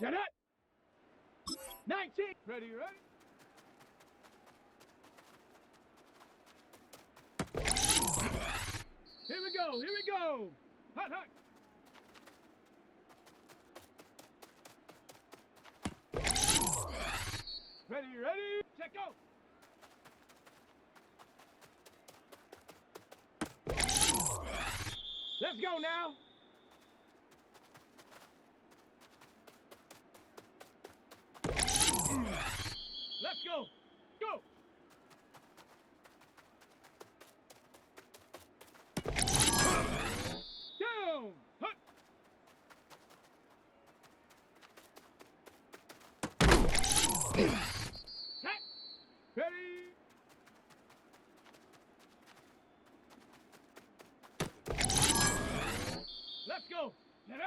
Set it. 19. Ready, ready. Here we go, here we go. Hot, hot. Ready, ready. Check go. Let's go now. Let's go. Go. Down. Hut. Set. Ready. Let's go. Get it.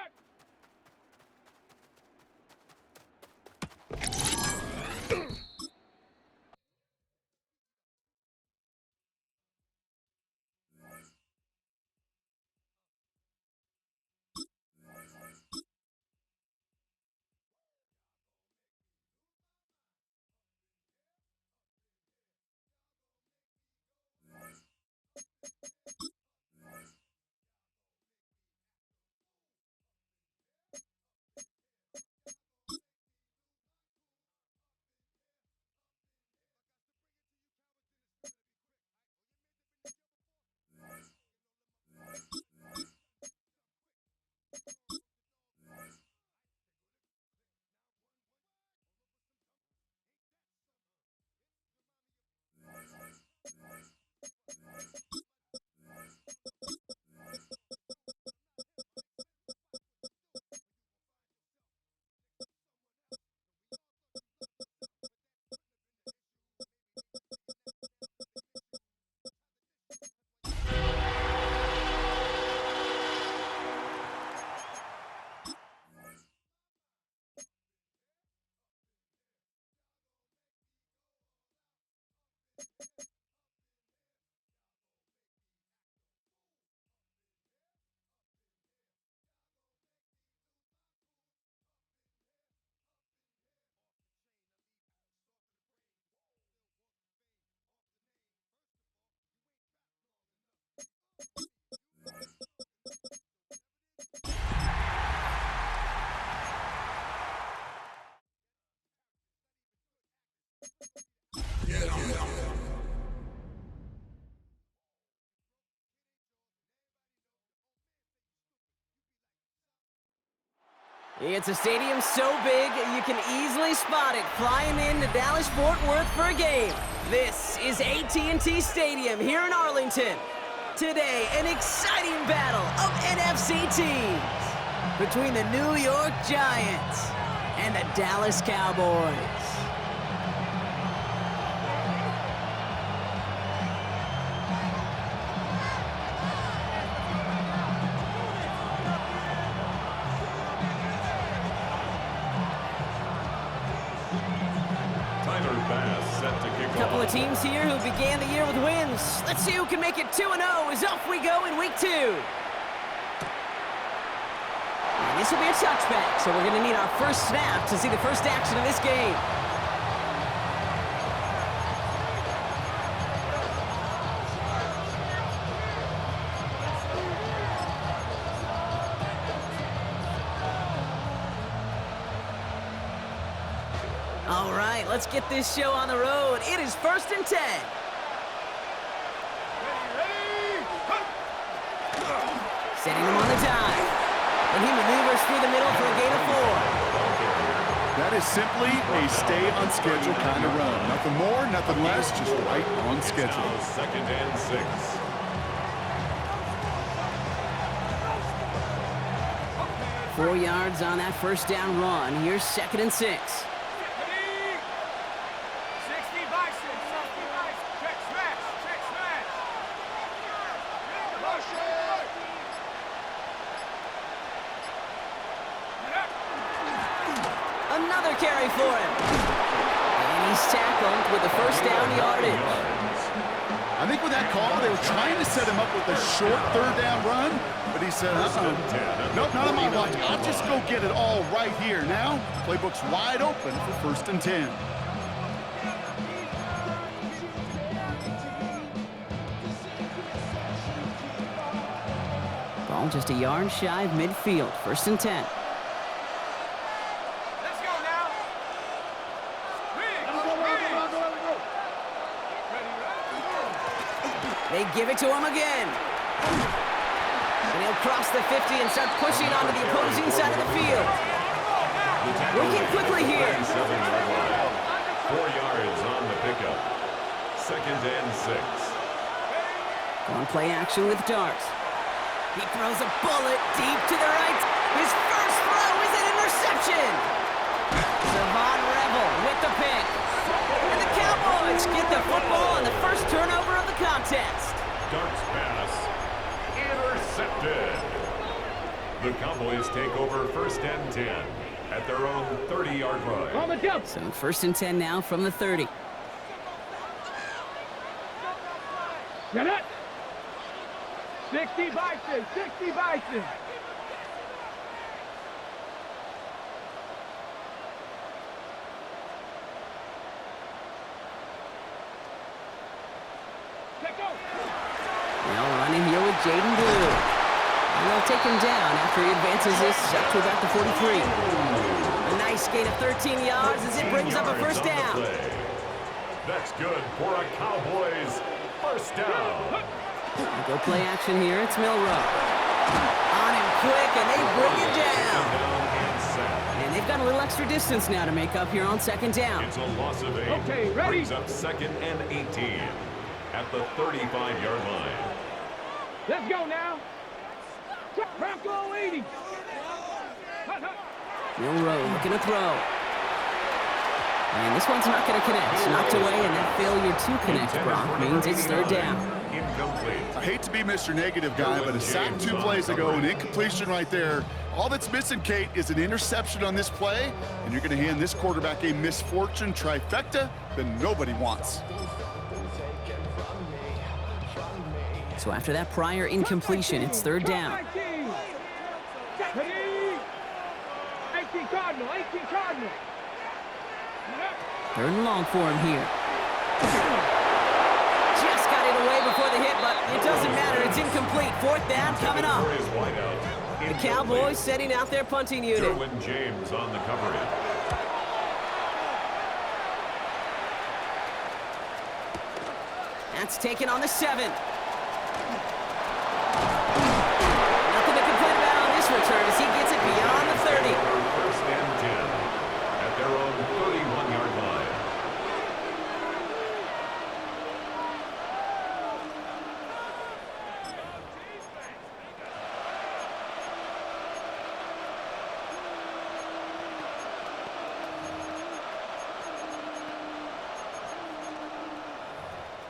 It's a stadium so big, you can easily spot it flying into Dallas-Fort Worth for a game. This is AT&T Stadium here in Arlington. Today, an exciting battle of NFC teams between the New York Giants and the Dallas Cowboys. Couple of teams here who began the year with wins. Let's see who can make it 2-0 as off we go in week 2. And this will be a touchback, so we're going to need our first snap to see the first action of this game. All right, let's get this show on the road. It is 1st and 10. Ready, Setting him on the dive. And he maneuvers through the middle for a gain of 4. That is simply a stay on schedule kind of run. Nothing more, nothing less, just right on schedule. 2nd and 6. 4 yards on that first down run. Here's 2nd and 6. Another carry for him. And he's tackled with the first down yardage. I I think with that call, they were trying to set him up with a short third down run, but he said, nope, not on my watch. I'll just go get it all right here. Now, playbook's wide open for 1st and 10. Ball just a yard shy of midfield. 1st and 10. Let's go now. They give it to him again. And he'll cross the 50 and start pushing onto the opposing side of the field. Working quickly here. 4 yards on the pickup. 2nd and 6. On play action with Dart. He throws a bullet deep to the right. His first throw is an interception. Savon Rebel with the pick. And the Cowboys get the football on the first turnover of the contest. Dart's pass intercepted. The Cowboys take over 1st and 10 at their own 30-yard line. On the jump. So 1st and 10 now from the 30. Get it. 60 Bison. 60 Bison. Now running here with Jaden Blue. And they'll take him down after he advances this up to about the 43. A nice gain of 13 yards as it brings up a first down. That's good for a Cowboys first down. Go play action here. It's Milrow. On him quick, and they bring it down. And they've got a little extra distance now to make up here on 2nd down. It's a loss of 8. Okay, ready? Brings up 2nd and 18 at the 35-yard line. Let's go now. Bronco 80. Milrow looking to throw. And this one's not going to connect. Knocked away, and that failure to connect, Brock, means it's 3rd down. Incomplete. I hate to be Mr. Negative guy, but a sack 2 plays ago, an incompletion right there. All that's missing, Kate, is an interception on this play, and you're going to hand this quarterback a misfortune trifecta that nobody wants. So after that prior incompletion, it's 3rd down. 18 Cardinal. 18 Cardinal. 3rd and long for him here. Just got it away before the hit, but it doesn't matter. It's incomplete. 4th down coming up. The Cowboys setting out their punting unit. Derwin James on the coverage. That's taken on the 7. Nothing to complain about on this return as he gets it beyond the 30. 1st and 10 at their own 31-yard line.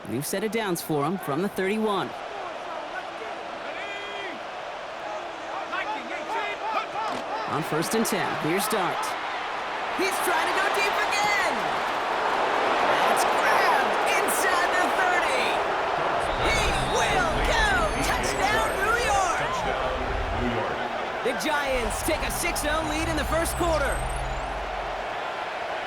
New set of downs for him from the 31. On 1st and 10, here's Dart. He's trying to go deep again. That's grabbed inside the 30. He will go. Touchdown, New York. Touchdown, New York. The Giants take a 6-0 lead in the first quarter.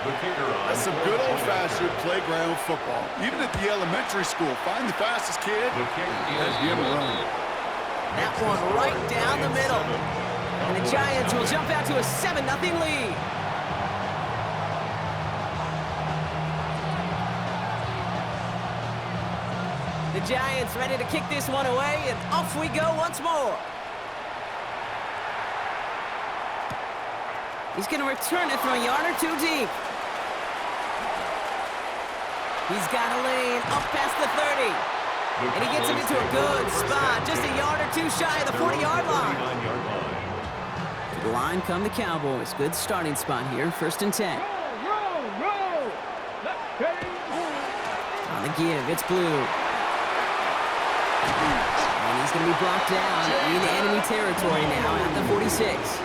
The kicker on. That's some good old-fashioned playground football. Even at the elementary school, find the fastest kid The kick and give him a run. That one right down the middle. And the Giants will jump out to a 7-0 lead. The Giants ready to kick this one away, and off we go once more. He's going to return it from a yard or 2 deep. He's got a lane up past the 30. And he gets him into a good spot, just a yard or 2 shy of the 40-yard line. To the line come the Cowboys. Good starting spot here, 1st and 10. Roll. On the give, it's Blue. And he's going to be blocked down in enemy territory now at the 46.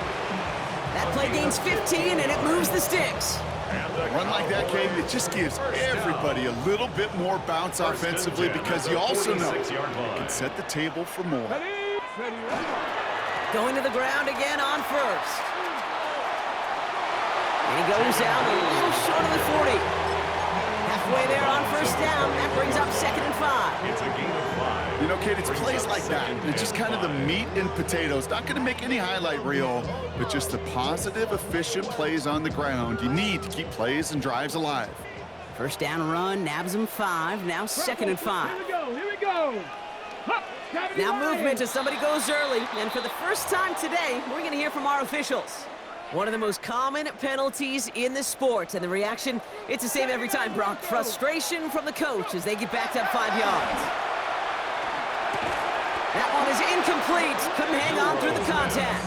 That Play gains 15, and it moves the sticks. A run like that, Kate, it just gives everybody a little bit more bounce offensively because you also know you can set the table for more. Going to the ground again on first. And he goes out a little short of the 40. Halfway there on first down. That brings up 2nd and 5. It's a gain of 5. You know, Kate, it's plays like that. It's just kind of the meat and potatoes. Not going to make any highlight reel, but just the positive, efficient plays on the ground. You need to keep plays and drives alive. First down run, nabs him 5. Now 2nd and 5. Here we go, here we go. Hup, Now movement as somebody goes early. And for the first time today, we're going to hear from our officials. One of the most common penalties in the sport. And the reaction, it's the same every time, Brock. Frustration from the coach as they get backed up 5 yards. That one is incomplete. Couldn't hang on through the contact.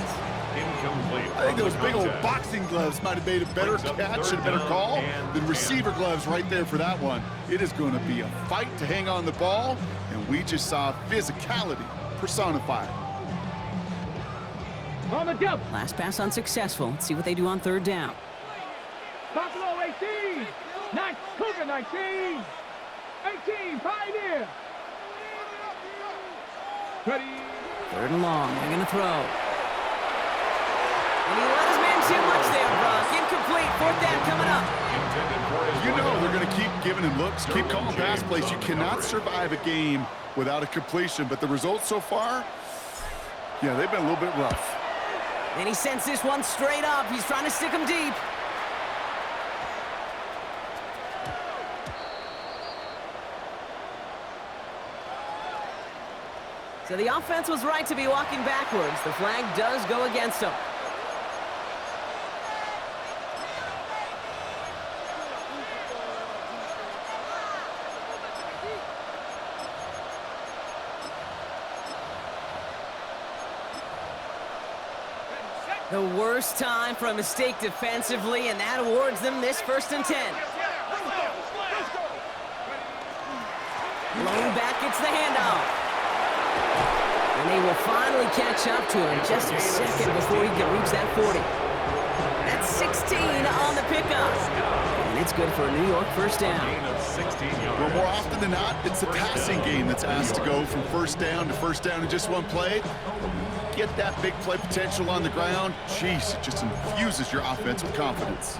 Incomplete. I think those big old boxing gloves might have made a better catch and a better call than receiver gloves right there for that one. It is going to be a fight to hang on the ball, and we just saw physicality personified. On the jump. Last pass unsuccessful. Let's see what they do on 3rd down. Buffalo 18. Cougar 19. 18. Pioneer. Ready. 3rd and long. They're going to throw. And he let his man too much there, Brock. Incomplete. 4th down coming up. You know they're going to keep giving him looks, keep calling pass plays. You cannot survive a game without a completion, but the results so far, yeah, they've been a little bit rough. And he sends this one straight up. He's trying to stick him deep. So the offense was right to be walking backwards. The flag does go against them. The worst time for a mistake defensively, and that awards them this 1st and 10. Blown back, it's the handoff. And they will finally catch up to him just a second before he can reach that 40. That's 16 on the pickup. And it's good for a New York 1st down. Well, more often than not, it's the passing game that's asked to go from 1st down to 1st down in just one play. Get that big play potential on the ground. Jeez, it just infuses your offense with confidence.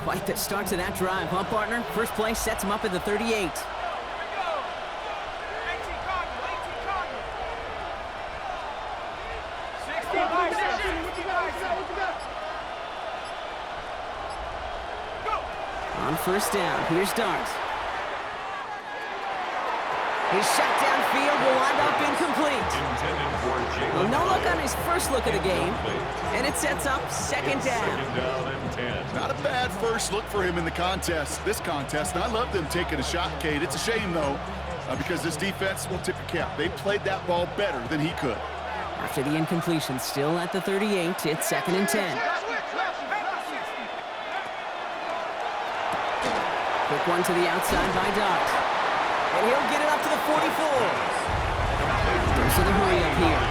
Quite the start to that drive, huh, partner? First play sets him up at the 38. On 1st down, here's Dart. His shot downfield will wind up incomplete. Well, no look on his first look of the game, and it sets up 2nd down. Not a bad first look for him in the this contest, and I love them taking a shot, Kate. It's a shame, though, because this defense will tip your cap. They played that ball better than he could. After the incompletion, still at the 38, it's 2nd and 10. Quick one to the outside by Dart. And he'll get it up to the 44. There's the hurry up here.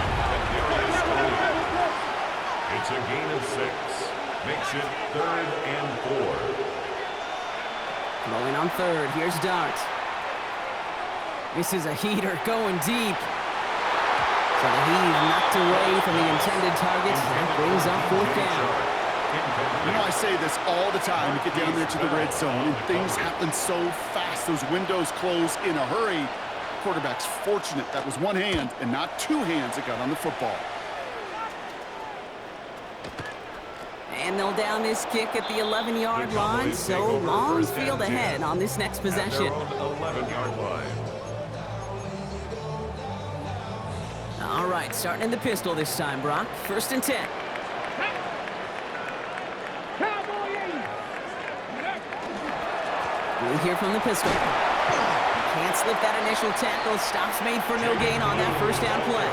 It's a gain of 6. Makes it 3rd and 4. Rolling on 3rd, here's Dart. This is a heater going deep. So the heave knocked away from the intended target. That brings up 4th down. You know, I say this all the time. You get down there to the red zone, and things happen so fast. Those windows close in a hurry. Quarterback's fortunate that was one hand and not 2 hands that got on the football. And they'll down this kick at the 11-yard line, so long field ahead on this next possession. 11-yard line. All right, starting in the pistol this time, Brock. 1st and 10. We'll hear from the pistol. Can't slip that initial tackle. Stops made for no gain on that 1st down play.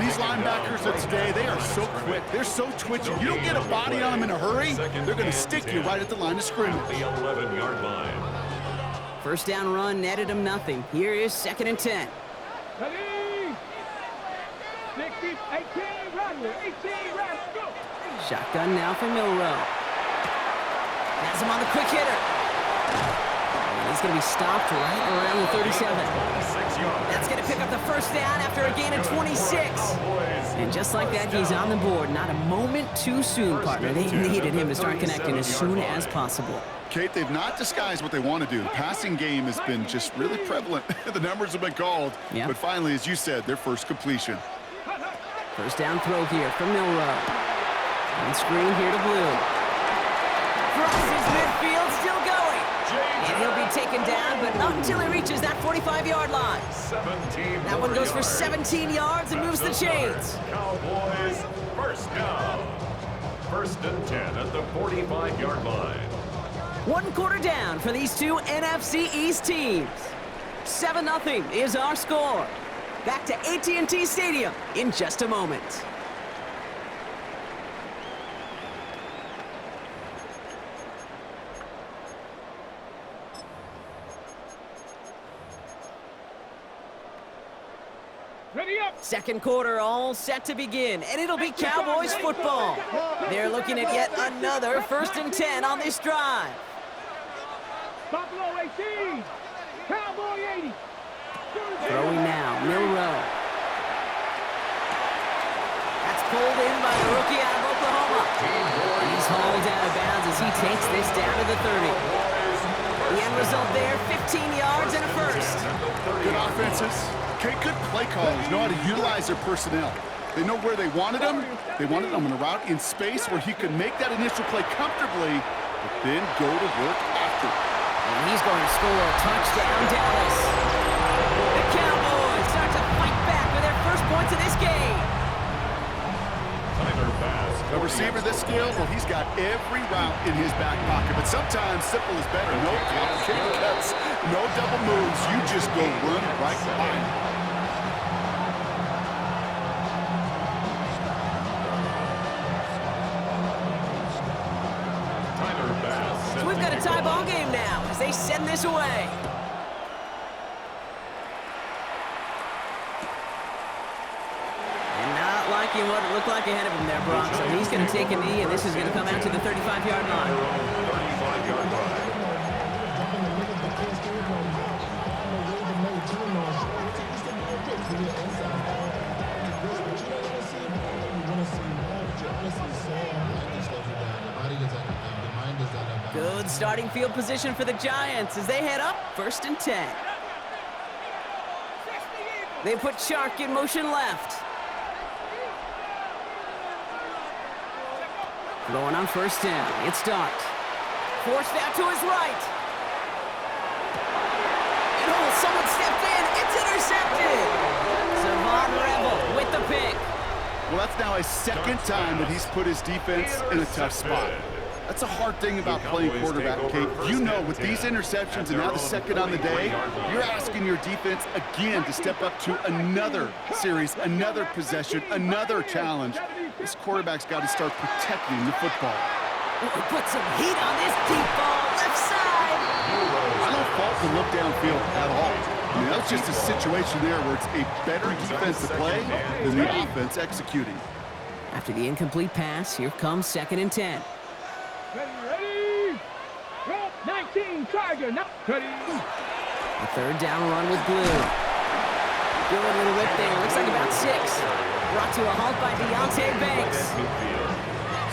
These linebackers of today, they are so quick. They're so twitchy. You don't get a body on them in a hurry, they're going to stick you right at the line of scrimmage. The 11-yard line. 1st down run netted him nothing. Here is 2nd and 10. Ready? 60, 18, run. 18, run. Go. Shotgun now for Milrow. Has him on the quick hitter. And he's going to be stopped right around the 37. That's going to pick up the first down after a gain of 26. And just like that, he's on the board. Not a moment too soon, partner. They needed him to start connecting as soon as possible. Kate, they've not disguised what they want to do. The passing game has been just really prevalent. The numbers have been called. Yep. But finally, as you said, their first completion. First down throw here from Milrow. And screen here to Blue. Crosses midfield, still going. And he'll be taken down, but not until he reaches that 45-yard line. That one goes for 17 yards and moves the chains. Cowboys first down. First and 10 at the 45-yard line. 1 quarter down for these two NFC East teams. 7-0 is our score. Back to AT&T Stadium in just a moment. Ready up. Second quarter all set to begin, and it'll be Cowboys football. They're looking at yet another 1st and 10 on this drive. Buffalo 18. Cowboy 80. Throwing now, Milrow. That's pulled in by the rookie out of Oklahoma. He's hauled out of bounds as he takes this down to the 30. The end result there, 15 yards and a first. Good offenses. Okay, good play callers know how to utilize their personnel. They know where they wanted him. They wanted him on a route in space where he could make that initial play comfortably, but then go to work after. And he's going to score a touchdown, Dallas. The Cowboys start to fight back with their first points of this game. The receiver this skilled, well, he's got every route in his back pocket, but sometimes simple is better. No complicated cuts, no double moves. You just go run right by him. So we've got a tie ball game now as they send this away. And not liking what it looked like ahead of him there, Brock. So he's going to take a knee, and this is going to come out to the 35-yard line. 35-yard line. Good starting field position for the Giants as they head up 1st and 10. They put Chark in motion left. Going on 1st down. It's Dart. Forced out to his right. And oh, someone stepped in. It's intercepted. Savon Rebel with the pick. Well, that's now his second time that he's put his defense in a tough spot. That's a hard thing about playing quarterback, Kate. You know, with these interceptions and now the second on the day, you're asking your defense again to step up to another series, another possession, another challenge. This quarterback's got to start protecting the football. Put some heat on this deep ball, left side. I don't fault the look downfield at all. I mean, that's just a situation there where it's a better defensive play than the offense executing. After the incomplete pass, here comes 2nd and 10. Ready. Roll 19. Charger. Now. Ready. A 3rd down run with Blue. Good little whip there. Looks like about 6. Brought to a halt by Deontay Banks.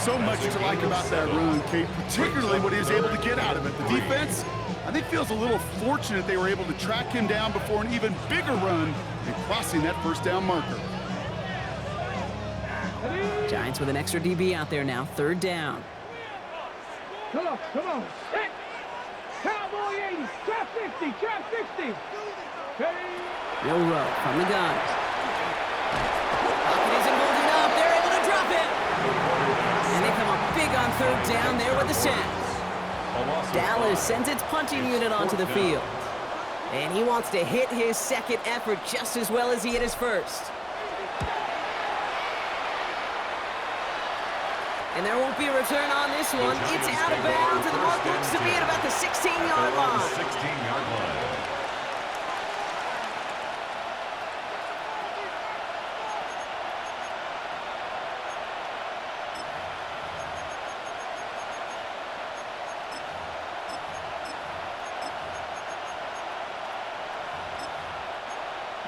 So much to like about that run, Kate, particularly what he was able to get out of it. The defense, I think, feels a little fortunate they were able to track him down before an even bigger run and crossing that 1st down marker. Giants with an extra DB out there now. 3rd down. Come on. Hit. Cowboy 80. Trap 50. Trap 60. Ready. Milrow from the gun. Pocket isn't holding up. They're able to drop it. And they come up big on 3rd down there with the sack. Dallas sends its punting unit onto the field. And he wants to hit his second effort just as well as he hit his first. And there won't be a return on this one. It's out of bounds, and the mark looks to be at about the 16-yard line. 16-yard line.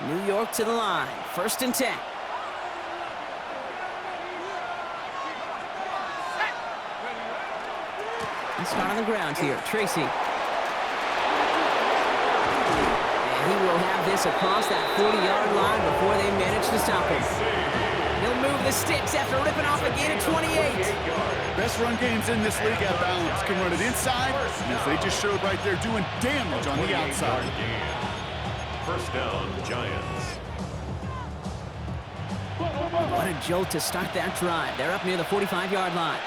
New York to the line. 1st and 10. Let's start on the ground here. Tracy. And he will have this across that 40-yard line before they manage to stop him. He'll move the sticks after ripping off a gain of 28. Best run games in this league at balance. Can run it inside, and as they just showed right there, doing damage on the outside. 1st down, Giants. What a jolt to start that drive. They're up near the 45-yard line.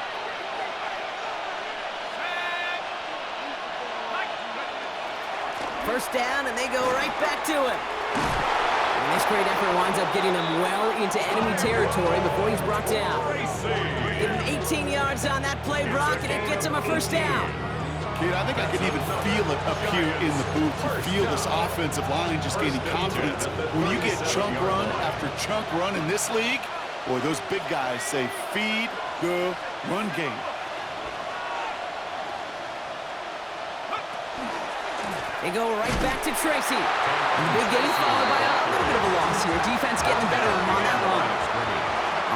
First down, and they go right back to him. And this great effort winds up getting him well into enemy territory before he's brought down. Give him 18 yards on that play, Brock, and it gets him a 1st down. Kid, I think I can even feel it up here in the booth. You feel this offensive line just gaining confidence. When you get chunk run after chunk run in this league, boy, those big guys say feed the run game. They go right back to Tracy. And the big gain followed by a little bit of a loss here. Defense getting the better of him on that run.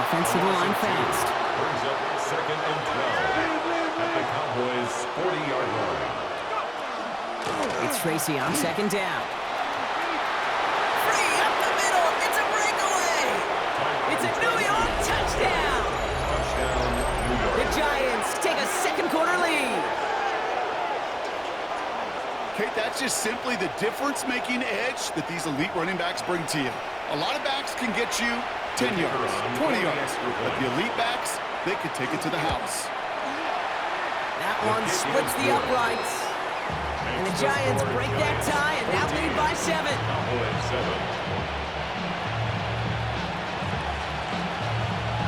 Offensive line fast. Brings up 2nd and 12 at the Cowboys' 40-yard line. It's Tracy on 2nd down. Free up the middle. It's a breakaway. It's a New York touchdown. Touchdown, New York. The Giants take a 2nd quarter lead. Kate, that's just simply the difference-making edge that these elite running backs bring to you. A lot of backs can get you 10 yards, 20 yards, but the elite backs, they could take it to the house. That one splits the uprights. And the Giants break that tie and now lead by 7.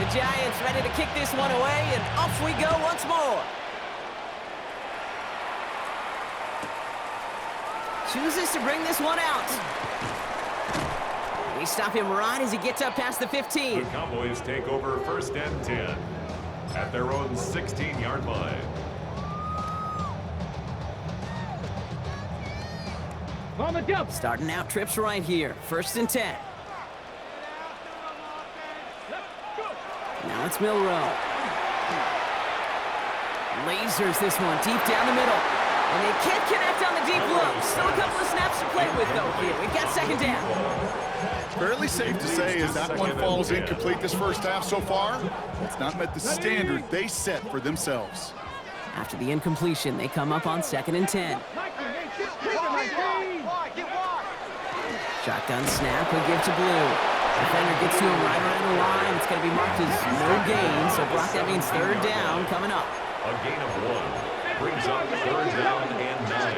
The Giants ready to kick this one away, and off we go once more. Chooses to bring this one out. They stop him right as he gets up past the 15. The Cowboys take over 1st and 10 at their own 16-yard line. On the jump. Starting out trips right here. 1st and 10. Now it's Milrow. Lasers this one deep down the middle. And they can't connect on the deep look. Still a couple of snaps to play with, though, here. We've got 2nd down. Fairly safe to say as that one falls incomplete this 1st half so far, it's not met the standard they set for themselves. After the incompletion, they come up on 2nd and 10. Shotgun snap, he'll give to Blue. Defender gets to him right around the line. It's going to be marked as no gain, so Brock, that means 3rd down coming up. A gain of 1. Brings up 3rd down and 9.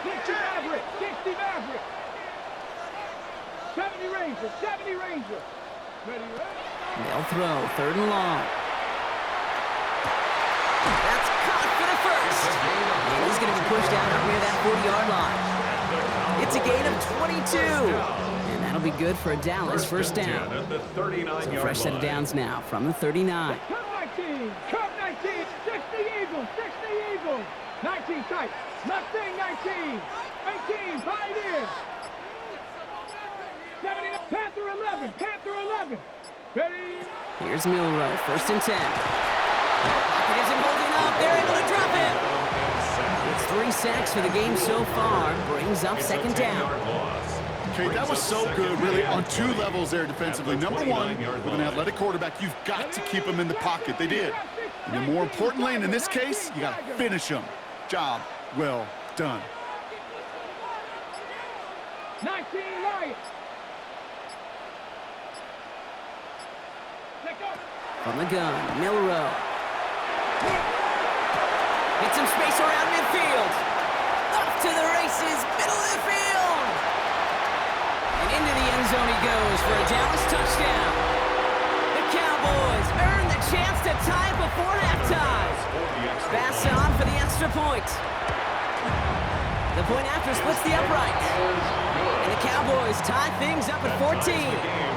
60 Maverick, 60 Maverick. 70 Ranger, 70 Ranger. Ready, ready? They'll throw 3rd and long. That's caught for the 1st. And he's going to be pushed down up near that 40-yard line. It's a gain of 22. And that'll be good for a Dallas 1st down. At the 39-yard So fresh set of downs now from the 39. Come 19, come 19. 60 Eagles, 60 Eagles. 19 tight. Mustang 19. 18, Pioneers. 79, Panther 11, Panther 11. Ready? Here's Milrow, 1st and 10. Pocket isn't holding up. They're able to drop him. It's 3 sacks for the game so far. Brings up 2nd down. Okay, that was so good, really, on 2 levels there defensively. Number 1, with an athletic quarterback, you've got to keep him in the pocket. They did. And then more importantly, and in this case, you got to finish him. Job well done. 19 Lions. Let go. From the gun, Milrow. Get some space around midfield. Off to the races, middle of the field. And into the end zone he goes for a Dallas touchdown. The Cowboys earn the chance to tie before halftime. Pass on for the extra point. The point after splits the upright. And the Cowboys tie things up at 14.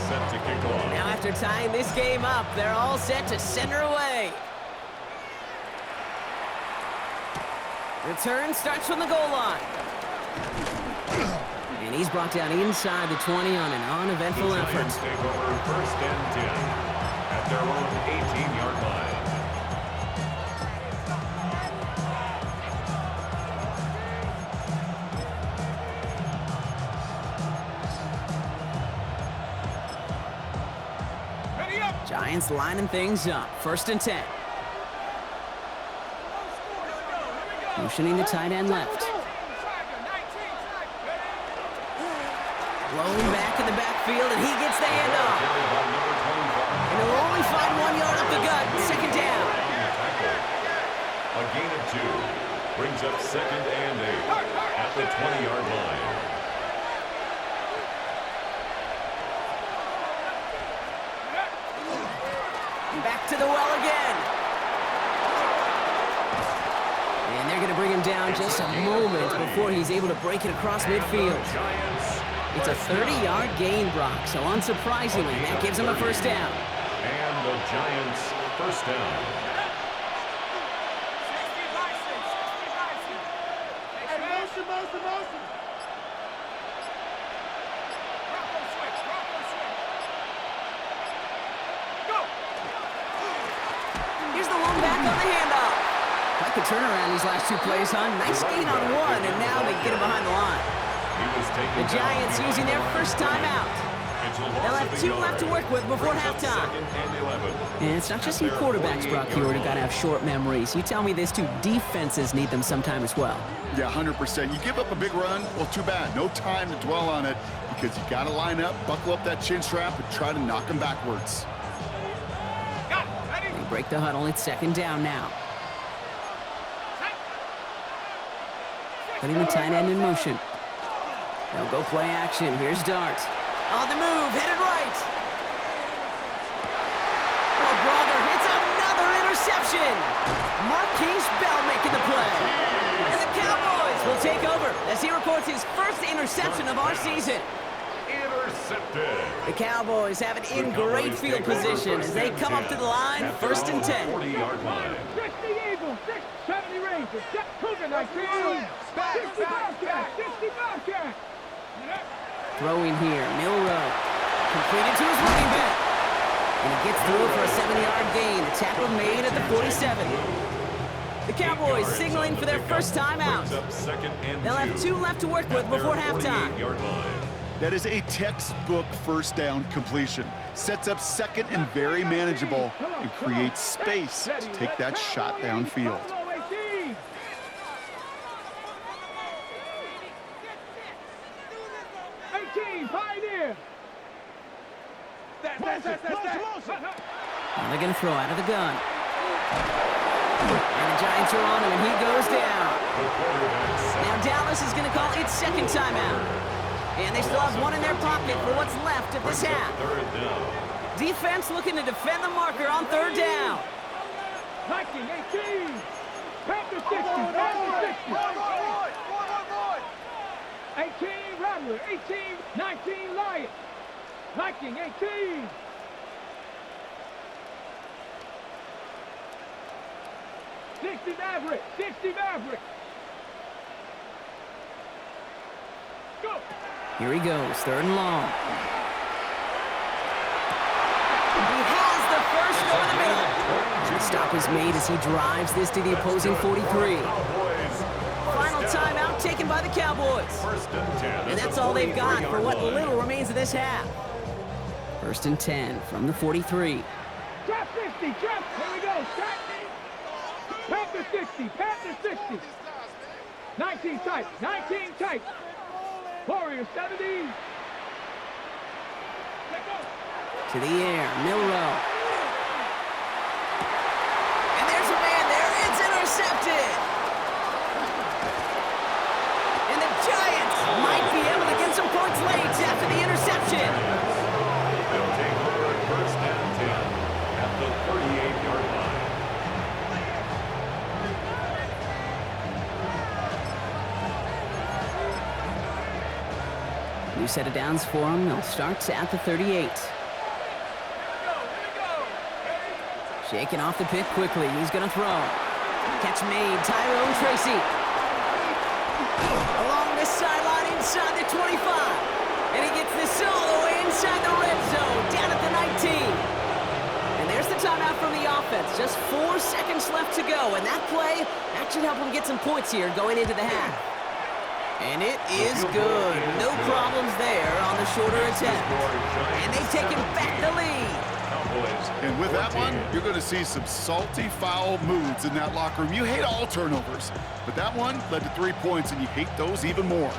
Set to kick off. Now after tying this game up, they're all set to send her away. Return starts from the goal line. And he's brought down inside the 20 on an uneventful The effort. Giants take over first and 10 at their own 18-yard line. Giants lining things up. First and 10. Motioning the tight end left. Blown back in the backfield, and he gets the handoff. And he'll only find 1 yard up the gut. Second down. A gain of 2 brings up second and 8 at the 20-yard line. Back to the well again. And they're going to bring him down just a moment before he's able to break it across midfield. It's a 30-yard gain, Brock, so unsurprisingly, that gives him a first down. And the Giants first down. Here's the one back on the handoff. Quite the turnaround these last 2 plays, huh? Nice gain on 1, and now they get him behind the line. The Giants using their first timeout. They'll have 2 left to work with before halftime. And it's not just your quarterbacks, Brock, you already got to have short memories. You tell me these 2 defenses need them sometime as well. Yeah, 100%. You give up a big run, well, too bad. No time to dwell on it because you got to line up, buckle up that chin strap, and try to knock them backwards. They break the huddle. It's second down now. Putting the tight end in motion. They'll go play action. Here's Dart. On the move, headed right. Oh, brother, it's another interception. Marquise Bell making the play. And the Cowboys will take over as he records his first interception of our season. Intercepted. The Cowboys have it in great field position as they come up to the line, first and 10. 40-yard line. 60 Eagles, 70 Rangers, Cougar 19, 60 Bobcats, 60 Bobcats. Throwing here, Milrow. Completed to his running back. And he gets through for a 7-yard gain. A tackle made at the 47. The Cowboys signaling for their first timeout. They'll have 2 left to work with before halftime. That is a textbook first down completion. Sets up second and very manageable and creates space to take that shot downfield. 18, Pioneer. Now they're going to throw out of the gun. And the Giants are on him, and he goes down. Now Dallas is going to call its second timeout. And they still have 1 in their pocket for what's left of this half. Defense looking to defend the marker on third down. 19, 18. Panther 60, Panther 60. 18, Rattler. 18, 19, Lion. 19, 18. Maverick, 60 Maverick. Go. Here he goes, third and long. He has the first over the middle. And the stop is made as he drives this to the opposing 43. Final timeout taken by the Cowboys. And that's all they've got for what little remains of this half. First and 10 from the 43. Trap 60, trap. Here we go, trap. Panther 60, Panther 60. 19 tight, 19 tight. Warrior 70. To the air, Milrow. And there's a man there, it's intercepted. And the Giants might be able to get some points late after the interception. They'll take over at first and 10 at the 38-yard line. New set of downs for him. They'll start at the 38. Shaking off the pick quickly. He's going to throw. Catch made. Tyrone Tracy. Along the sideline inside the 25. And he gets this all the way inside the red zone, down at the 19. And there's the timeout from the offense. Just 4 seconds left to go. And that play, that should help them get some points here going into the half. And it is good. No problems there on the shorter attempt. And they've taken back the lead. And with that one, you're going to see some salty, foul moods in that locker room. You hate all turnovers, but that one led to 3 points, and you hate those even more.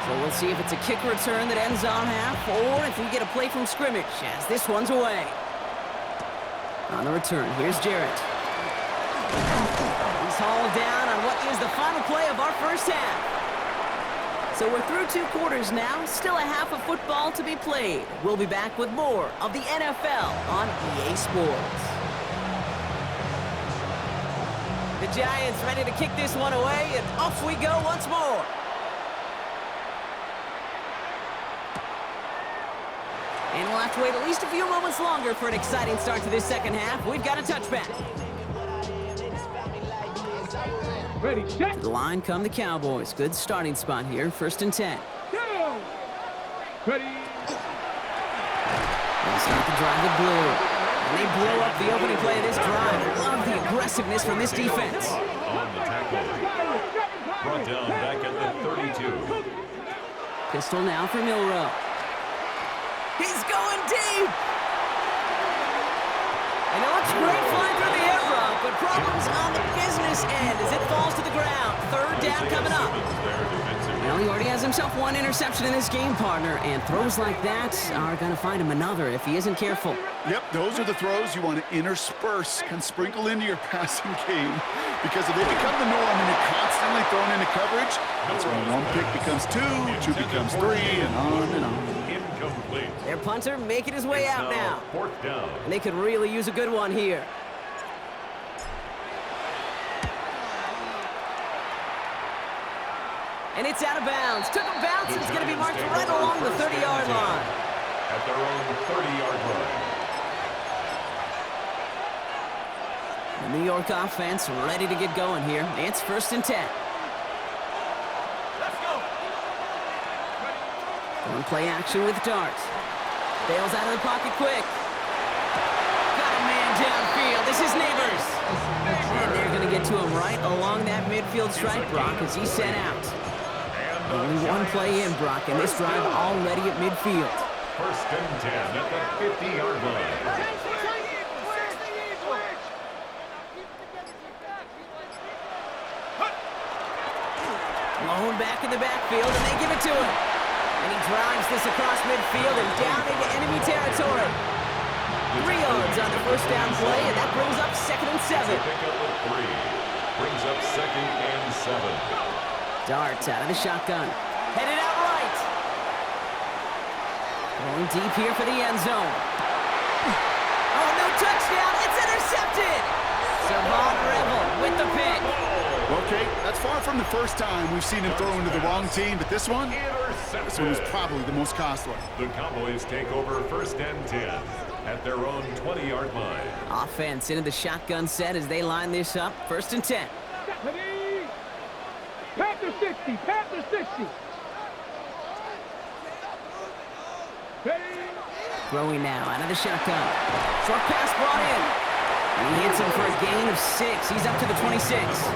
So we'll see if it's a kick return that ends on half, or if we get a play from scrimmage, as this one's away. On the return, here's Jarrett. He's hauled down on what is the final play of our first half. So we're through 2 quarters now, still a half of football to be played. We'll be back with more of the NFL on EA Sports. The Giants ready to kick this one away, and off we go once more. And we'll have to wait at least a few moments longer for an exciting start to this second half. We've got a touchback. Ready, set. To the line come the Cowboys. Good starting spot here. 1st and 10. Go. Ready. They start the drive with blue. And they blow up the opening play of this drive. Love the aggressiveness from this defense. On the tackle. Brought down back at the 32. Pistol now for Milrow. He's going deep! And it looks great flying through the air route, but problems on the business end as it falls to the ground. 3rd down coming up. Well, he already has himself 1 interception in this game, partner, and throws like that are going to find him another if he isn't careful. Yep, those are the throws you want to intersperse, kind of sprinkle into your passing game, because if they become the norm and you're constantly thrown into coverage, that's when 1 pick becomes 2, 2 becomes 3, and on and on. Incomplete. Their punter making his way out now. 4th down. And they could really use a good one here. And it's out of bounds. Took a bounce. It's going to be marked right along the 30-yard line. At their own 30-yard line. The New York offense ready to get going here. It's 1st and 10. Let's go. One play action with Dart. Bails out of the pocket quick. Got a man downfield. This is Neighbors. And they're going to get to him right along that midfield stripe, Brock, as he's sent out. Only 1 play in, Brock, and this drive already at midfield. 1st and 10 at the 50-yard line. Blown back in the backfield, and they give it to him. And he drives this across midfield and down into enemy territory. 3 yards on the 1st down play, and that brings up 2nd and 7. Pick up at 3. Brings up 2nd and 7. Dart out of the shotgun. Headed out right. Going deep here for the end zone. Oh, no touchdown. It's intercepted. Savon Revel with the pick. Okay, that's far from the first time we've seen him throw into the wrong team, but this one was probably the most costly. The Cowboys take over 1st and 10 at their own 20-yard line. Offense into the shotgun set as they line this up. 1st and 10. Ready. Panther 60. Panther 60. Ready. Throwing now out of the shotgun. Short pass brought in. And he hits him for a gain of 6. He's up to the 26.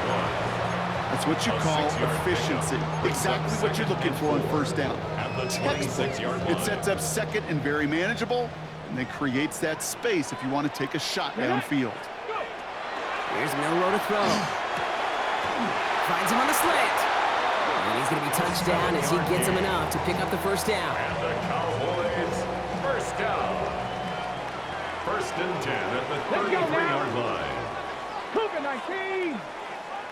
That's what you call efficiency. Exactly what you're looking for on 1st down. Textbook. It sets up 2nd and very manageable, and then creates that space if you want to take a shot downfield. Here's Milrow to throw. Finds him on the slant. And he's going to be touched down as he gets him enough to pick up the 1st down. And the Cowboys 1st down. 1st and 10 at the 33-yard line. Cougar 19.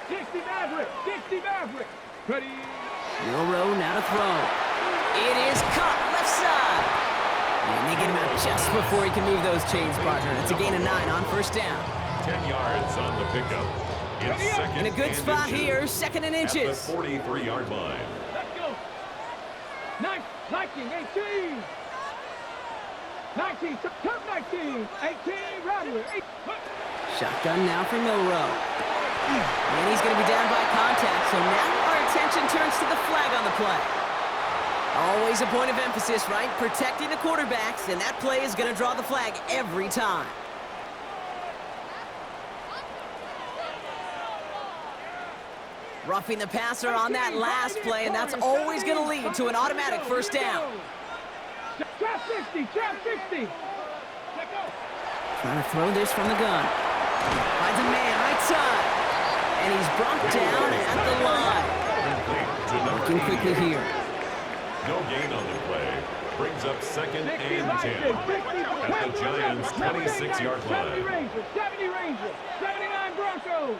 60 Maverick. 60 Maverick. Ready. Milrow now to throw. It is caught left side. And they get him out just before he can move those chains, partner. It's a gain of 9 on 1st down. 10 yards on the pickup. It's 2nd In a good and spot inches here, 2nd and inches. at the 43-yard line. Let's go. 19, 18. 19, top 19, 18, Rattler. Shotgun now for Milrow. And he's going to be down by contact, so now our attention turns to the flag on the play. Always a point of emphasis, right? Protecting the quarterbacks, and that play is going to draw the flag every time. Roughing the passer on that last play, and that's always going to lead to an automatic first down. Trap 60, trap 60. Trying to throw this from the gun. Finds a man right side. And he's brought down at the line. Working quickly here. No gain on the play. Brings up 2nd and 10 at the Giants' 26-yard line. 70 Rangers, 79 Broncos.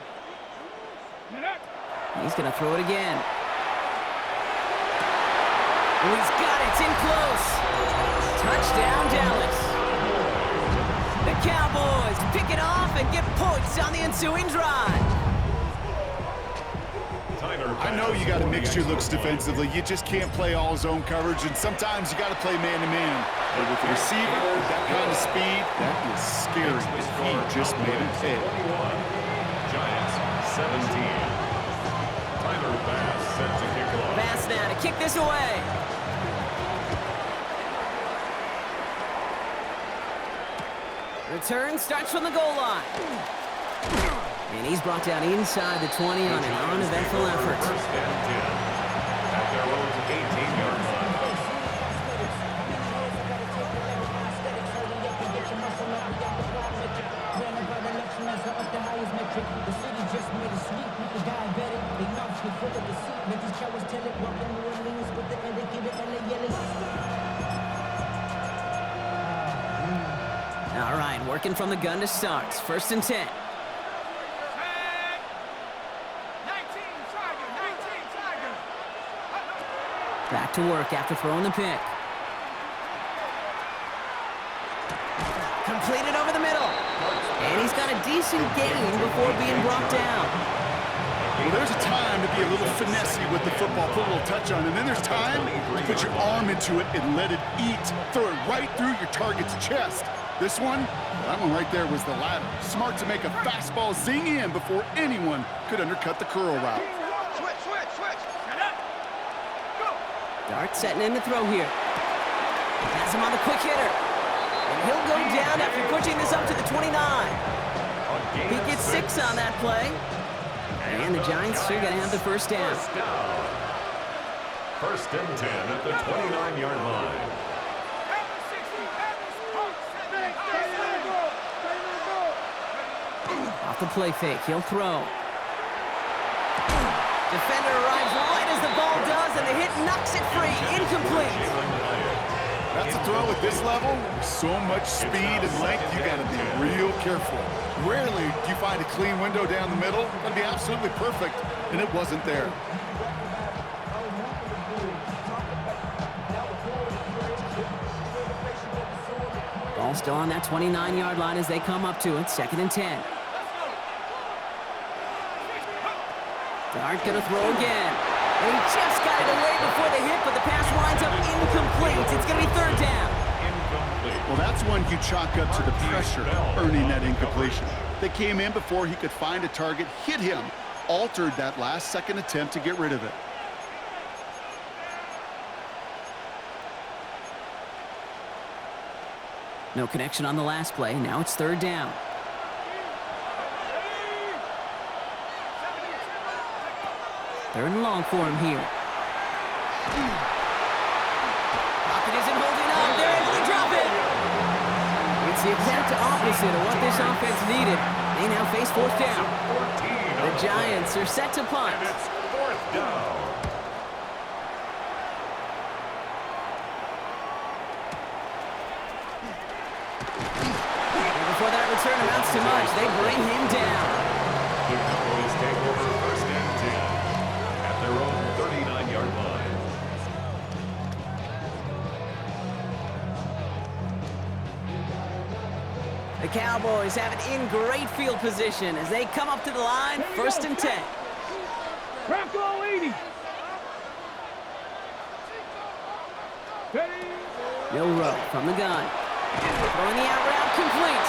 He's going to throw it again. Oh, he's got it. It's in close. Touchdown, Dallas. The Cowboys pick it off and get points on the ensuing drive. I know you got to mix your looks defensively. You just can't play all zone coverage, and sometimes you got to play man-to-man. But with a receiver with that kind of speed, that is scary. He just made it pay. Giants 17. Tyler Bass set to kick off. Bass now to kick this away. Return starts from the goal line. And he's brought down inside the 20 on an uneventful effort. First and 10 at their own 18-yard line. All right, working from the gun to start. First and 10. Back to work after throwing the pick. Completed over the middle. And he's got a decent gain before being brought down. Well, there's a time to be a little finessey with the football, put a little touch on, and then there's time to put your arm into it and let it eat. Throw it right through your target's chest. This one, that one right there was the latter. Smart to make a fastball zing in before anyone could undercut the curl route. Dart setting in to throw here. Has him on the quick hitter. And he'll go down after pushing this up to the 29. He gets 6 on that play. And the Giants are going to have the first down. First and 10 at the 29-yard line. Off the play fake, he'll throw. Defender arrives right as the ball does, and the hit knocks it free. Incomplete. That's a throw at this level. So much speed and length, you got to be real careful. Rarely do you find a clean window down the middle. That'd be absolutely perfect, and it wasn't there. Ball still on that 29-yard line as they come up to it. Second and 10. Dart gonna throw again. And he just got it away before the hit, but the pass winds up incomplete. It's gonna be third down. Incomplete. Well, that's one you chalk up to the pressure earning that incompletion. They came in before he could find a target, hit him, altered that last-second attempt to get rid of it. No connection on the last play. Now it's third down. Third and long for him here. Pocket isn't holding up. They're able to drop it. It's the exact opposite of what this offense needed. They now face fourth down. The Giants are set to punt. And it's fourth down. Before that return amounts to much, they bring him down. The Cowboys take over first and 10 at their own 39-yard line. The Cowboys have it in great field position as they come up to the line, first and 10. Bronco 80. Milrow from the gun. Throwing the out route complete.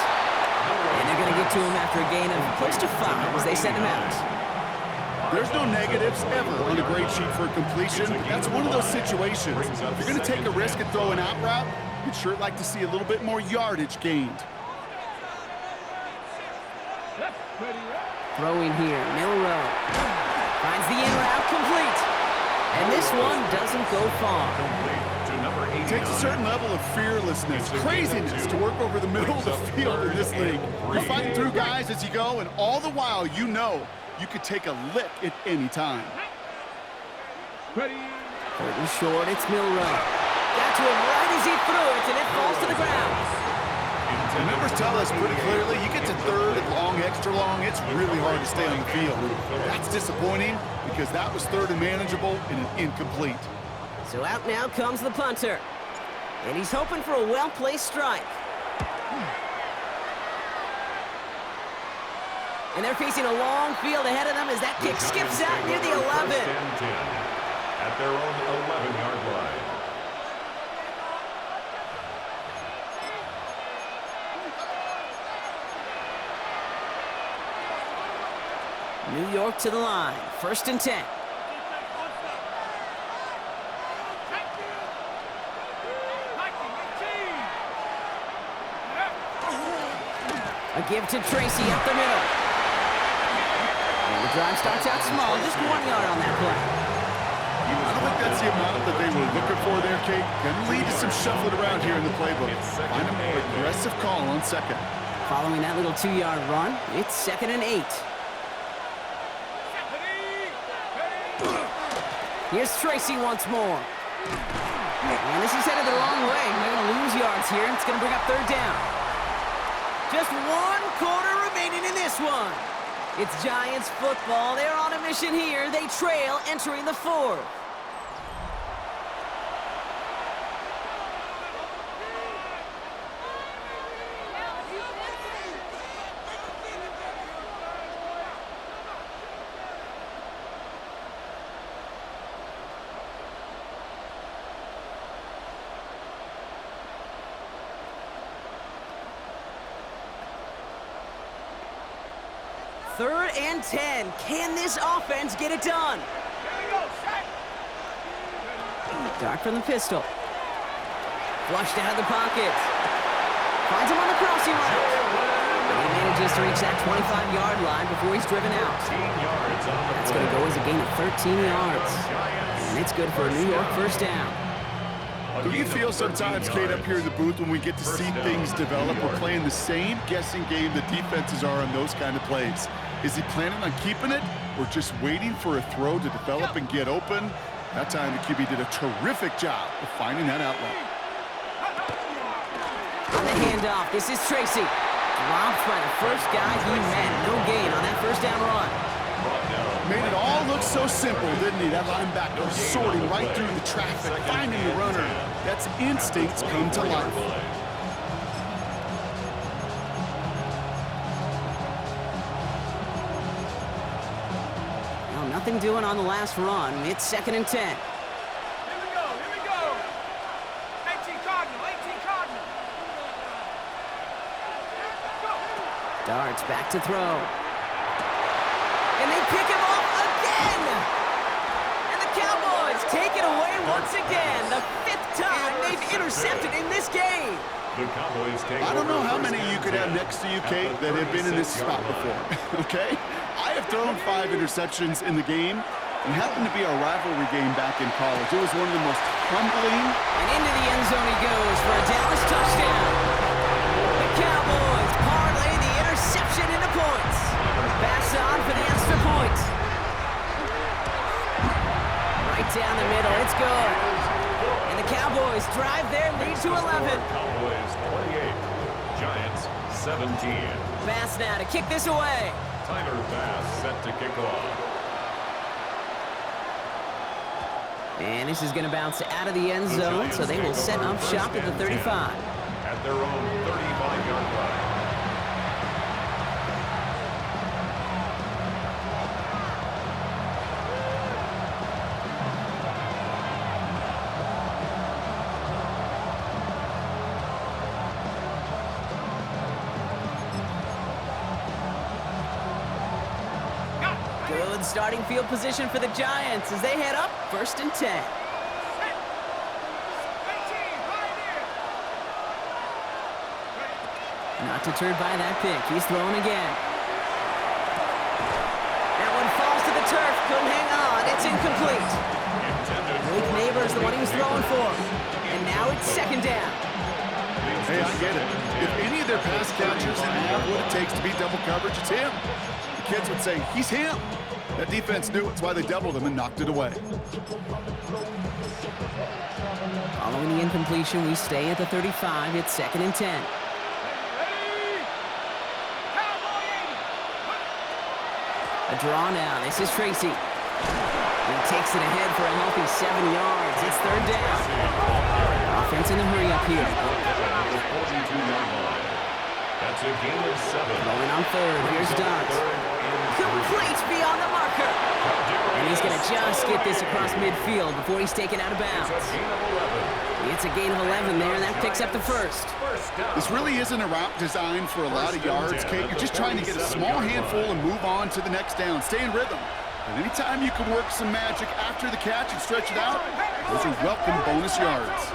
And they're going to get to him after a gain of close to 5 as they send him out. There's no negatives ever on a grade sheet for a completion, but that's one of those situations. If you're going to take a risk and throw an out route, you'd sure like to see a little bit more yardage gained. Throwing here, Milrow. Finds the in route complete. And this one doesn't go far. It takes a certain level of fearlessness, craziness to work over the middle of the field in this league. You're fighting through guys as you go, and all the while you know you could take a lick at any time. Curtain short, it's Milrow. Got to him right as he threw it, and it falls to the ground. The numbers tell us pretty clearly, you get to third and long, extra long, it's really hard to stay on the field. That's disappointing because that was third and manageable and an incomplete. So out now comes the punter. And he's hoping for a well-placed strike. And they're facing a long field ahead of them as that kick skips out near the 11. At their own 11-yard line. New York to the line. 1st and 10. A give to Tracy up the middle. And the drive starts out small, just 1 yard on that play. I don't think that's the amount that they were looking for there, Kate. Gonna lead to some shuffling around here in the playbook. Find an aggressive call on second. Following that little 2-yard run, it's 2nd and 8. Here's Tracy once more. And this is headed the wrong way. They're going to lose yards here. It's going to bring up 3rd down. Just 1 quarter remaining in this one. It's Giants football. They're on a mission here. They trail entering the 4th. Third and 10. Can this offense get it done? Dart from the pistol. Flushed out of the pocket. Finds him on the crossing route. He manages to reach that 25-yard line before he's driven out. That's going to go as a gain of 13 yards. And it's good for a New York 1st down. Do you feel sometimes, Kate, up here in the booth when we get to see things develop, we're playing the same guessing game the defenses are on those kind of plays? Is he planning on keeping it or just waiting for a throw to develop and get open? That time the QB did a terrific job of finding that outlet. On the handoff, this is Tracy. Dropped by the first guy he met. No gain on that 1st down run. Made it all look so simple, didn't he? That linebacker sorting right through the traffic, finding the runner. That's instincts come to life. Well, nothing doing on the last run. It's 2nd and 10. Here we go. 18 Cardinal. Darts back to throw. And they pick him off again! And the Cowboys take it away once again. The 5th time they've intercepted in this game. I don't know how many you could have next to you, Kate, that have been in this spot before, okay? I have thrown 5 interceptions in the game. It happened to be our rivalry game back in college. It was one of the most humbling. And into the end zone he goes for a Dallas touchdown. The Cowboys parlay the interception into points. Pass on for the extra point. Right down the middle, it's good. And the Cowboys drive their lead to 11. Cowboys 28, Giants 17. Pass now to kick this away. Tyler Bass set to kick off. And this is going to bounce out of the end zone, so they will set up shop at the 35. At their own 35-yard line. Solid starting field position for the Giants as they head up 1st and 10. Not deterred by that pick. He's throwing again. That one falls to the turf. Couldn't hang on. It's incomplete. Malik Neighbors, the one he was throwing for. And now it's 2nd down. Hey, I get it. If any of their pass catchers have what it takes to beat double coverage, it's him. The kids would say, he's him. That defense knew it's why they doubled him and knocked it away. Following the incompletion, we stay at the 35. It's 2nd and 10. A draw now. This is Tracy. He takes it ahead for a healthy 7 yards. It's 3rd down. Offense in a hurry up here. That's a gain of 7. Going on 3rd. Here's Dart. Complete beyond the marker. And he's going to just get this across midfield before he's taken out of bounds. It's a gain of 11 there, and that picks up the 1st. This really isn't a route designed for a lot of yards, Kate. You're just trying to get a small handful and move on to the next down. Stay in rhythm. And anytime you can work some magic after the catch and stretch it out, those are welcome bonus yards.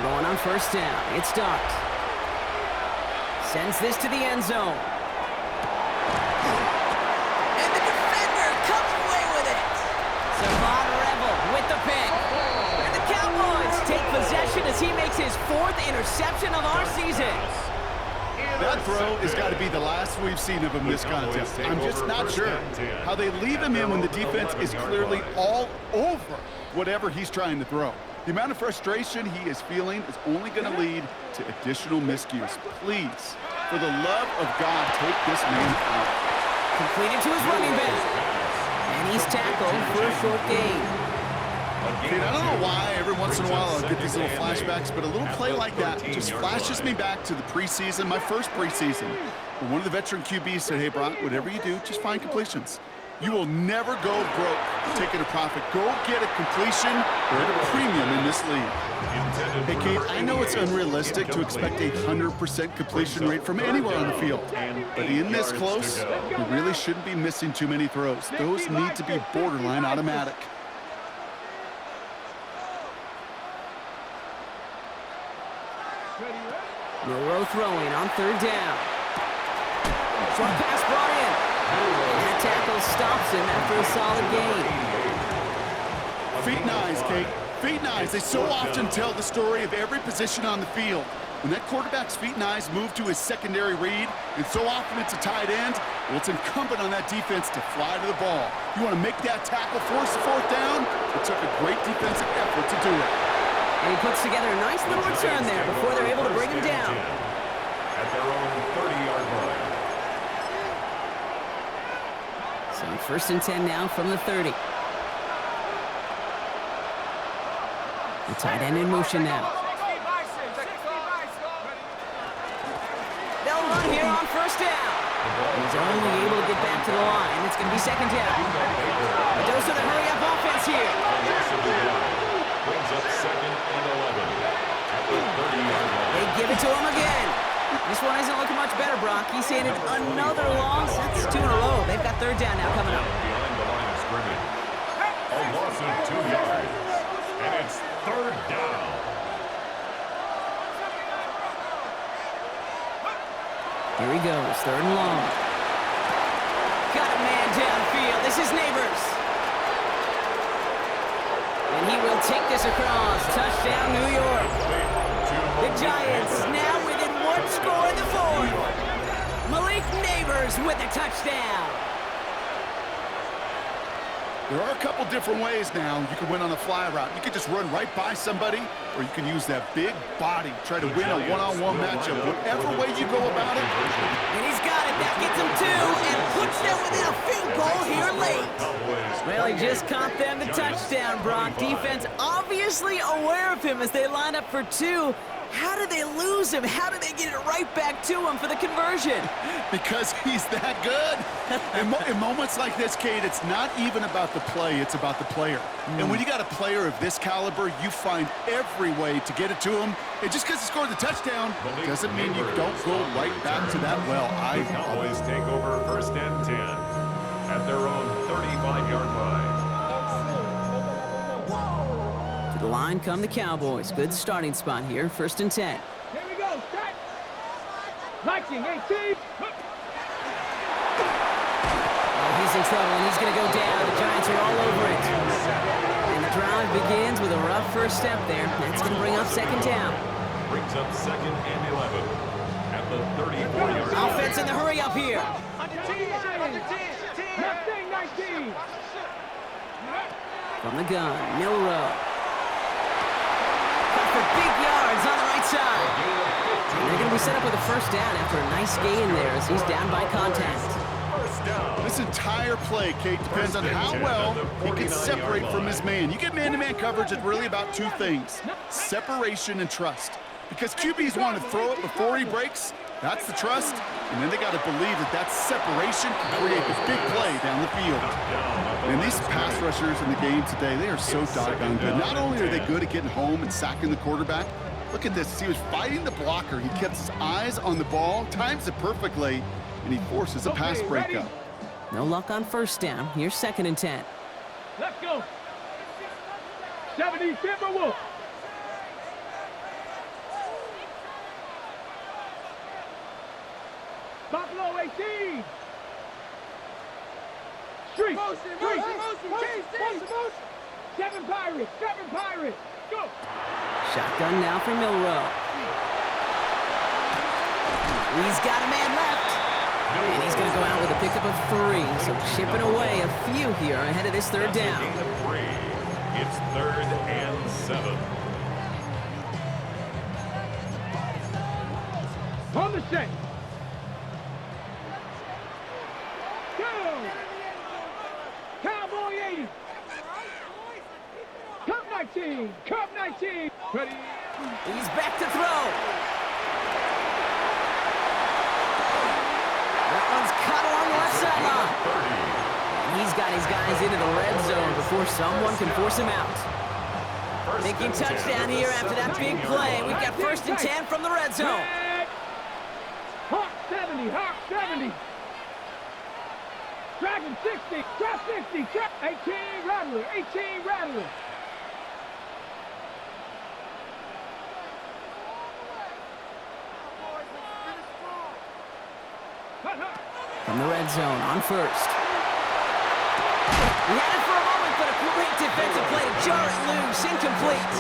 Going on 1st down. It's Dart. Sends this to the end zone. And the defender comes away with it. Savon Revel with the pick. And the Cowboys take possession as he makes his 4th interception of our season. That throw has got to be the last we've seen of him this contest. I'm just not sure how they leave him in when the defense is clearly all over whatever he's trying to throw. The amount of frustration he is feeling is only going to lead to additional miscues. Please, for the love of God, take this man out. Completed to his running back. And he's tackled for a short gain. Kate, I don't know why every once in a while I'll get these little flashbacks, but a little play like that just flashes me back to the preseason, my first preseason. When one of the veteran QBs said, hey, Brock, whatever you do, just find completions. You will never go broke taking a profit. Go get a completion or at a premium in this league. Hey, Kate, I know it's unrealistic to expect a 100% completion rate from anywhere on the field. But in this close, you really shouldn't be missing too many throws. Those need to be borderline automatic. Monroe throwing on 3rd down. Short pass brought in. And that tackle stops him after a solid gain. Feet and eyes, Kate. Feet and eyes. They so often tell the story of every position on the field. When that quarterback's feet and eyes move to his secondary read, and so often it's a tight end, well, it's incumbent on that defense to fly to the ball. You want to make that tackle, force the 4th down? It took a great defensive effort to do it. And he puts together a nice little return there before they're able to bring him down. At their own 30-yard line. So 1st and 10 now from the 30. The tight end in motion now. They'll run here on 1st down. He's only able to get back to the line. It's going to be 2nd down. A dose of the hurry-up offense here. Brings up 2nd and 11 at the 30-yard line. They give it to him again. This one isn't looking much better, Brock. He's handed another loss. That's 2 in a row. They've got 3rd down now coming up. Behind the line of scrimmage. A loss of 2 yards. And it's 3rd down. Here he goes, 3rd and long. Got a man downfield. This is Neighbors. And he will take this across. Touchdown, New York. The Giants now within 1 score in the 4th. Malik Neighbors with a touchdown. There are a couple different ways now. You can win on the fly route. You can just run right by somebody, or you can use that big body, try to win a one-on-one matchup. Whatever way you go about it. And he's got it. That gets him 2 and puts them within a field goal here late. Well, he just caught them the touchdown, Brock. Defense obviously aware of him as they line up for 2. How did they lose him? How did they get it right back to him for the conversion? Because he's that good. In moments like this, Kate, it's not even about the play, it's about the player. And when you got a player of this caliber, you find every way to get it to him. And just because he scored the touchdown doesn't mean you don't go right back to that well. The Cowboys take over 1st and 10. their own 35-yard line. To the line come the Cowboys. Good starting spot here. 1st and 10. Here we go. Start. Viking 18. He's in trouble, and he's going to go down. The Giants are all over it. And the drive begins with a rough first step there. That's going to bring up 2nd down. Brings up 2nd and 11 at the 34-yard line. Offense in the hurry up here. From the gun, Milrow. Cut for big yards on the right side. And they're going to be set up with a 1st down after a nice gain there as he's down by contact. This entire play, Kate, depends on how well he can separate from his man. You get man-to-man coverage, it's really about 2 things: separation and trust. Because QBs want to throw it before he breaks, that's the trust, and then they got to believe that that separation can create the big play down the field. And these pass rushers in the game today, they are so doggone good. Not only are they good at getting home and sacking the quarterback, look at this. He was fighting the blocker. He kept his eyes on the ball, times it perfectly, and he forces a pass breakup. No luck on 1st down. Here's 2nd and 10. Let's go. 70 Timberwolves. Buffalo 18. Street. Street. 7 Pirates. 7 Pirates. Go. Shotgun now for Milrow. He's got a man left. And he's going to go out with a pickup of 3. So chipping away a few here ahead of this 3rd down. It's 3rd and 7. On the set. Go. Cowboy 80. Cup 19. Cup 19. Ready. He's back to throw. That one's caught along the left sideline. He's got his guys into the red zone before someone can force him out. Thinking touchdown here after that big play. We've got 1st and 10 from the red zone. Hawk 70. Hawk 70. Dragon 60. Trap 60. Trap 18. Rattler. 18. Rattler. From the red zone on 1st. He had it for a moment, but a great defensive play to jar it loose. Incomplete.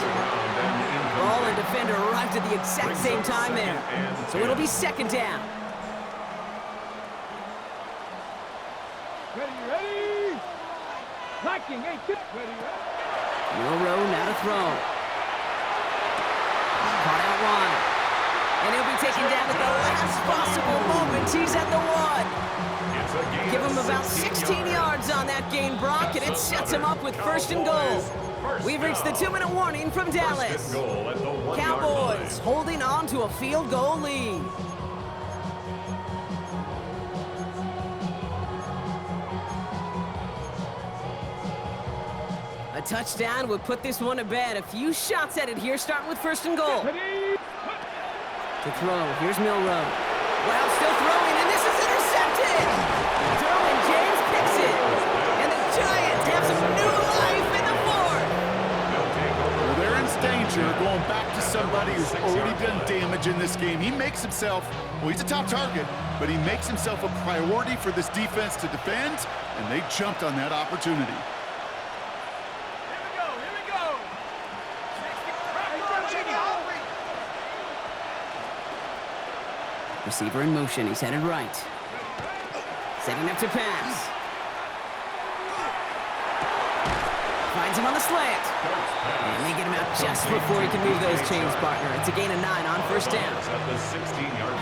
Ball and defender arrived at the exact same time there. So it'll be 2nd down. Ready. Viking 18. Ready. Milrow now to throw. Caught out wide. And he'll be taken down at the last possible moment. He's at the 1. Give him about 16 yards on that gain, Brock, and it sets him up with 1st and goal. We've reached the 2-minute warning from Dallas. Cowboys holding on to a field goal lead. A touchdown would put this one to bed. A few shots at it here, starting with 1st and goal. To throw, here's Milrow. Well, still throwing, and this is intercepted! Derwin James picks it, and the Giants have some new life in the 4th. Well, they're in danger, going back to somebody who's already done damage in this game. He makes himself, well, he's a top target, but he makes himself a priority for this defense to defend, and they jumped on that opportunity. Receiver in motion, he's headed right. Setting up to pass. Finds him on the slant. And they get him out just before he can move those chains, partner. It's a gain of 9 on 1st down.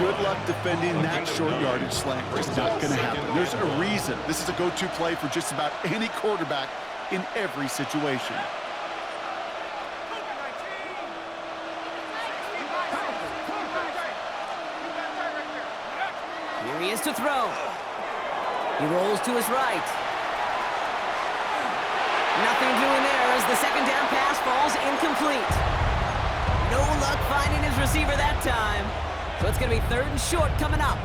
Good luck defending that short yardage slant. It's not going to happen. There's a reason. This is a go-to play for just about any quarterback in every situation. Here he is to throw. He rolls to his right. Nothing doing there as the 2nd down pass falls incomplete. No luck finding his receiver that time. So it's going to be 3rd and short coming up.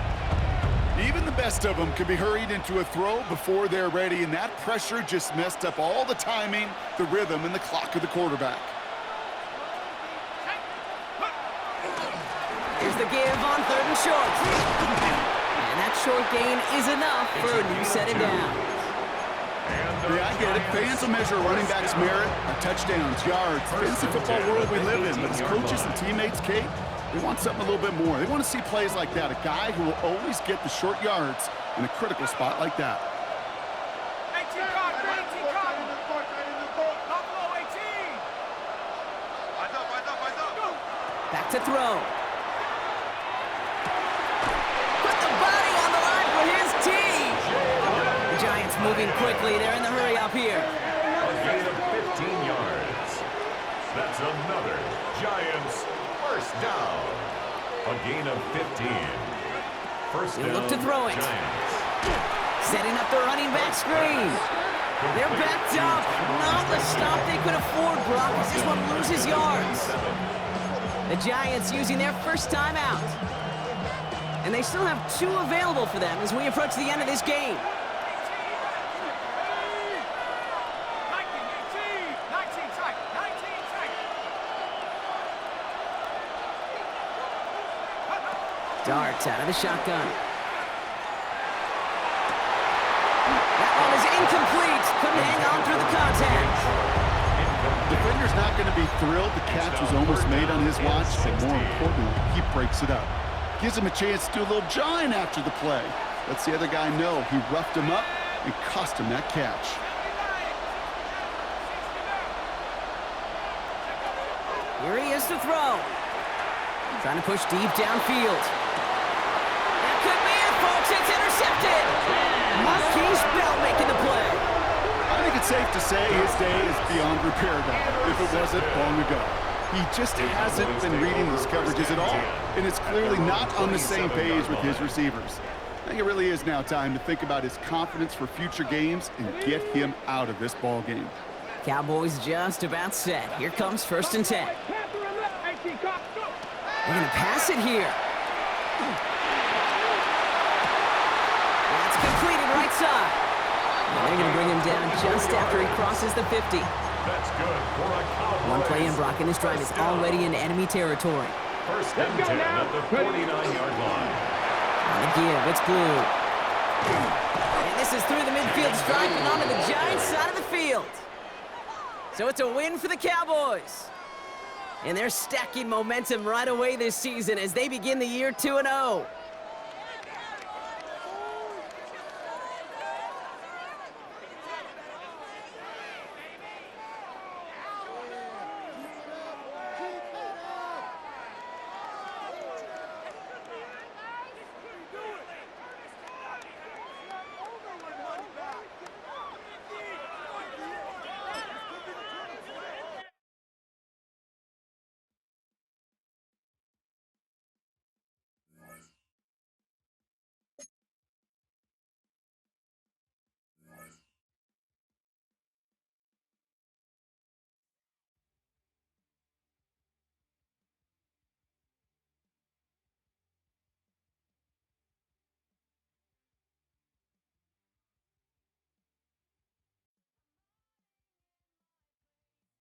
Even the best of them can be hurried into a throw before they're ready, and that pressure just messed up all the timing, the rhythm, and the clock of the quarterback. Here's the give on 3rd and short. And that short gain is enough for a new set of downs. Yeah, I get it. Fans will measure a running back's merit by touchdowns, yards. It's the football world we live in. But as coaches and teammates, Kate, they want something a little bit more. They want to see plays like that. A guy who will always get the short yards in a critical spot like that. 18 card, 18 card. Buffalo 18. Back to throw. Put the body on the line for his team. The Giants moving quickly. They're in the hurry up here. A gain of 15 yards. That's another Giants first down. A gain of 15. First They down, look to throw it. Giants. Setting up the running back screen. They're backed up. Not the stop they could afford, Brock, as this one loses yards. The Giants using their first time out. And they still have 2 available for them as we approach the end of this game. 19 tight, 19 tight. Darts out of the shotgun. That one is incomplete. Couldn't hang on through the contact. Defender's not going to be thrilled the catch was almost made on his watch, but more importantly, he breaks it up. Gives him a chance to do a little jawing after the play. Lets the other guy know he roughed him up and cost him that catch. Here he is to throw. Trying to push deep downfield. That could be it, folks. It's intercepted. Marquise Bell making the play. I think it's safe to say his day is beyond repair now, if it wasn't long ago. He just hasn't been reading these coverages at all, and it's clearly not on the same page with his receivers. I think it really is now time to think about his confidence for future games and get him out of this ball game. Cowboys just about set. Here comes 1st and 10. They're They're going to pass it here. That's completed right side. And they're going to bring him down just after he crosses the 50. That's good for a Cowboys. One play in, Brock, and this drive is already in enemy territory. First and 10 at the 49-yard line. On the give, it's Blue. And this is through the midfield strike and onto the Giants side of the field. So it's a win for the Cowboys. And they're stacking momentum right away this season as they begin the year 2-0.